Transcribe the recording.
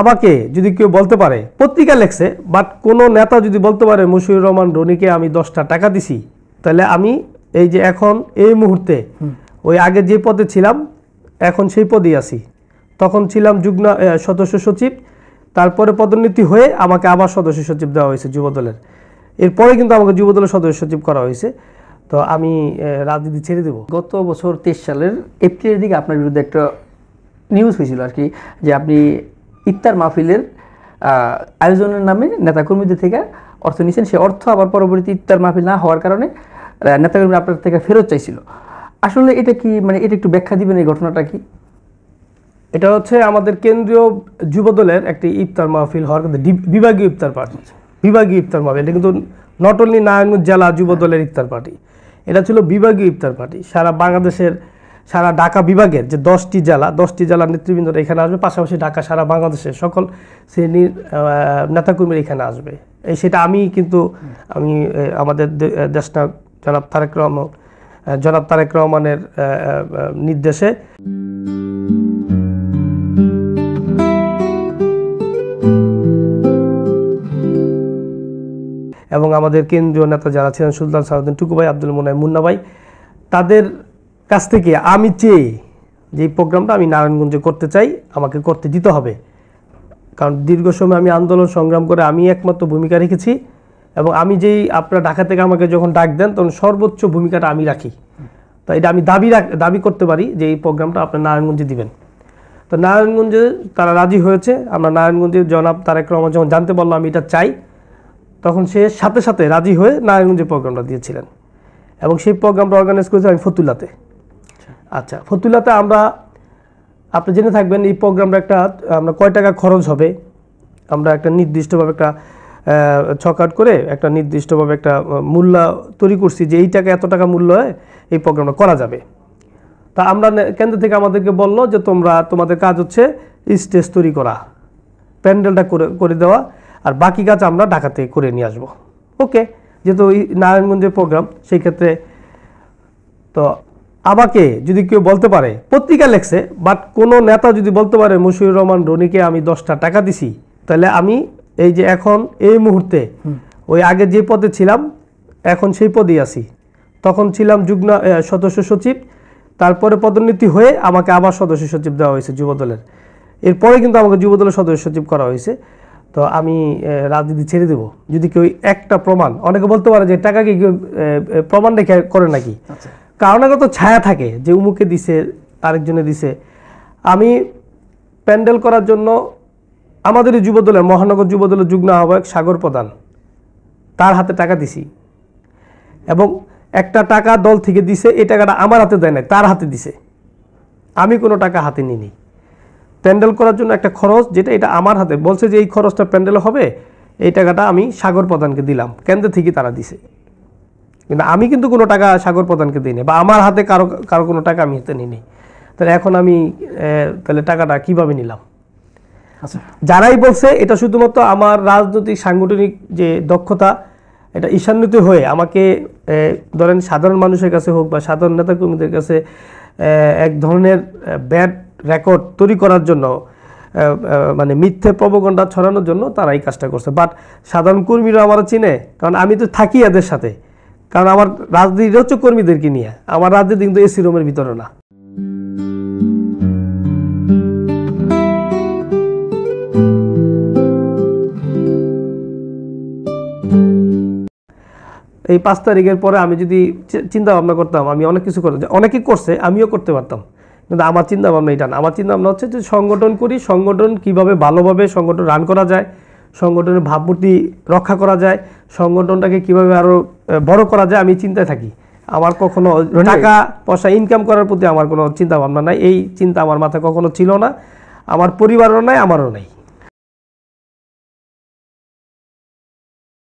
আমাকে যদি কেউ বলতে পারে, পত্রিকা লেখছে, বাট কোনো নেতা যদি বলতে পারে মশিউর রহমান রনিকে আমি 10টা টাকা দিছি, তাহলে আমি এই যে এখন এই মুহূর্তে ওই আগে যে পদে ছিলাম এখন সেই পদেই আছি। তখন ছিলাম যুগ্ম সদস্য সচিব, তারপরে পদোন্নতি হয়ে আমাকে আবার সদস্য সচিব দেওয়া হয়েছে যুবদলের। এরপরে কিন্তু আমাকে যুবদলের সদস্য সচিব করা হয়েছে। তো আমি রাজনীতি ছেড়ে দেব। গত বছর 23 সালের এপ্রিলের দিকে আপনার বিরুদ্ধে একটা নিউজ হয়েছিল আর কি, যে আপনি ইফতার মাহফিলের আয়োজনের নামে নেতাকর্মীদের থেকে অর্থ নিয়েছেন। সে অর্থ আবার পরবর্তী ইফতার মাহফিল না হওয়ার কারণে নেতাকর্মীরা আপনার থেকে ফেরত চাইছিল। আসলে এটা কি, মানে এটা একটু ব্যাখ্যা দিবেন এই ঘটনাটা কি? এটা হচ্ছে আমাদের কেন্দ্রীয় যুবদলের একটি ইফতার মাহফিল হওয়ার কথা, বিভাগীয় ইফতার পার্টি, বিভাগীয় ইফতার মাহফিল। এটা কিন্তু নট অনলি নারায়ণগঞ্জ জেলা যুবদলের ইফতার পার্টি, এটা ছিল বিভাগীয় ইফতার পার্টি। সারা বাংলাদেশের, সারা ঢাকা বিভাগের যে 10টি জেলার নেতৃবৃন্দরা এখানে আসবে, পাশাপাশি ঢাকা সারা বাংলাদেশের সকল শ্রেণীর নেতাকর্মীরা এখানে আসবে। সেটা আমি কিন্তু আমাদের দেশনায়ক জনাব তারেক রহমানের নির্দেশে এবং আমাদের কেন্দ্রীয় নেতা যারা ছিলেন সুলতান সালাউদ্দিন টুকু ভাই, আব্দুল মোনায়েম মুন্না ভাই, তাদের কাছ থেকে আমি চেয়ে যে প্রোগ্রামটা আমি নারায়ণগঞ্জে করতে চাই, আমাকে করতে দিতে হবে। কারণ দীর্ঘ সময় আমি আন্দোলন সংগ্রাম করে আমি একমাত্র ভূমিকা রেখেছি, এবং আমি যেই আপনারা ঢাকা থেকে আমাকে যখন ডাক দেন তখন সর্বোচ্চ ভূমিকাটা আমি রাখি। তো এটা আমি দাবি করতে পারি যে এই প্রোগ্রামটা আপনার নারায়ণগঞ্জে দিবেন। তো নারায়ণগঞ্জে তারা রাজি হয়েছে। আমরা নারায়ণগঞ্জে জনাব তারেক রহমান যখন জানতে পারলো আমি এটা চাই, তখন সে সাথে সাথে রাজি হয়ে নারায়ণগঞ্জে প্রোগ্রামটা দিয়েছিলেন, এবং সেই প্রোগ্রামটা অর্গানাইজ করেছি আমি ফতুল্লাতে। আচ্ছা, ফতুল্লাতে আপনি জেনে থাকবেন এই প্রোগ্রামটা আমরা কয় টাকা খরচ হবে, আমরা একটা নির্দিষ্টভাবে একটা ছক করে একটা নির্দিষ্টভাবে একটা মূল্য তৈরি করছি যে এই টাকা এত টাকা মূল্য হয় এই প্রোগ্রামটা করা যাবে। তা আমরা কেন্দ্র থেকে আমাদেরকে বললো যে তোমাদের কাজ হচ্ছে স্টেজ তৈরি করা, প্যান্ডেলটা করে দেওয়া, আর বাকি কাজ আমরা ঢাকা থেকে করে নিয়ে আসবো। ওকে, যেহেতু ওই নারায়ণগঞ্জের প্রোগ্রাম, সেই ক্ষেত্রে তো আমাকে যদি কেউ বলতে পারে, পত্রিকা লেখছে, বাট কোনো নেতা যদি বলতে পারে মশিউর রহমান রনিকে আমি 10টা টাকা দিছি, তাহলে আমি এই যে এখন এই মুহূর্তে ওই আগে যে পদে ছিলাম এখন সেই পদেই আছি। তখন ছিলাম যুগ্ম সদস্য সচিব, তারপরে পদোন্নতি হয়ে আমাকে আবার সদস্য সচিব দেওয়া হয়েছে যুবদলের। এরপরে কিন্তু আমাকে যুবদলের সদস্য সচিব করা হয়েছে। তো আমি রাজনীতি ছেড়ে দেব যদি কেউ একটা প্রমাণ, অনেকে বলতে পারে যে টাকা কি প্রমাণ রেখে করে নাকি, কারণগত ছায়া থাকে যে উমুকে দিছে আরেকজনে দিছে। আমি প্যান্ডেল করার জন্য আমাদের যুবদলের মহানগর যুবদলের যুগ্ম আহ্বায়ক সাগর প্রধান, তার হাতে টাকা দিছি, এবং একটা টাকা দল থেকে দিছে, এই টাকাটা আমার হাতে দেয় নাই, তার হাতে দিছে। আমি কোনো টাকা হাতে নিইনি। প্যান্ডেল করার জন্য একটা খরচ, যেটা এটা আমার হাতে বলছে যে এই খরচটা প্যান্ডেল হবে, এই টাকাটা আমি সাগর প্রধানকে দিলাম, কেন্দ্র থেকে তারা দিছে। কিন্তু আমি কিন্তু কোনো টাকা সাগর প্রধানকে দিইনি, বা আমার হাতে কারো কোনো টাকা আমি হাতে নিইনি। তাহলে এখন আমি তাহলে টাকাটা কিভাবে নিলাম? আচ্ছা, যারাই বলছে এটা শুধুমাত্র আমার রাজনৈতিক সাংগঠনিক যে দক্ষতা, এটা ঈশান্বিত হয়ে আমাকে ধরেন সাধারণ মানুষের কাছে হোক বা সাধারণ নেতাকর্মীদের কাছে এক ধরনের ব্যাড রেকর্ড তৈরি করার জন্য, মানে মিথ্যে প্রপাগান্ডা ছড়ানোর জন্য তারা এই কাজটা করছে। বাট সাধারণ কর্মীরা আমার চিনে, কারণ আমি তো থাকি এদের সাথে, কারণ আমার রাজনীতি হচ্ছে কর্মীদেরকে নিয়ে, আমার রাজনীতি কিন্তু এসি রুমের ভিতরে না। এই 5 তারিখের পরে আমি যদি চিন্তা ভাবনা করতাম, আমি অনেক কিছু করতাম, অনেকেই করছে, আমিও করতে পারতাম, কিন্তু আমার চিন্তা ভাবনা এটা না। আমার চিন্তা ভাবনা হচ্ছে যে সংগঠন করি, সংগঠন কিভাবে ভালোভাবে সংগঠন রান করা যায়, সংগঠনের ভাবমূর্তি রক্ষা করা যায়, সংগঠনটাকে কিভাবে আরও বড় করা যায়, আমি চিন্তায় থাকি। আমার কখনো টাকা পয়সা ইনকাম করার প্রতি আমার কোনো চিন্তা ভাবনা নাই। এই চিন্তা আমার মাথায় কখনো ছিল না, আমার পরিবারও নাই, আমারও নাই।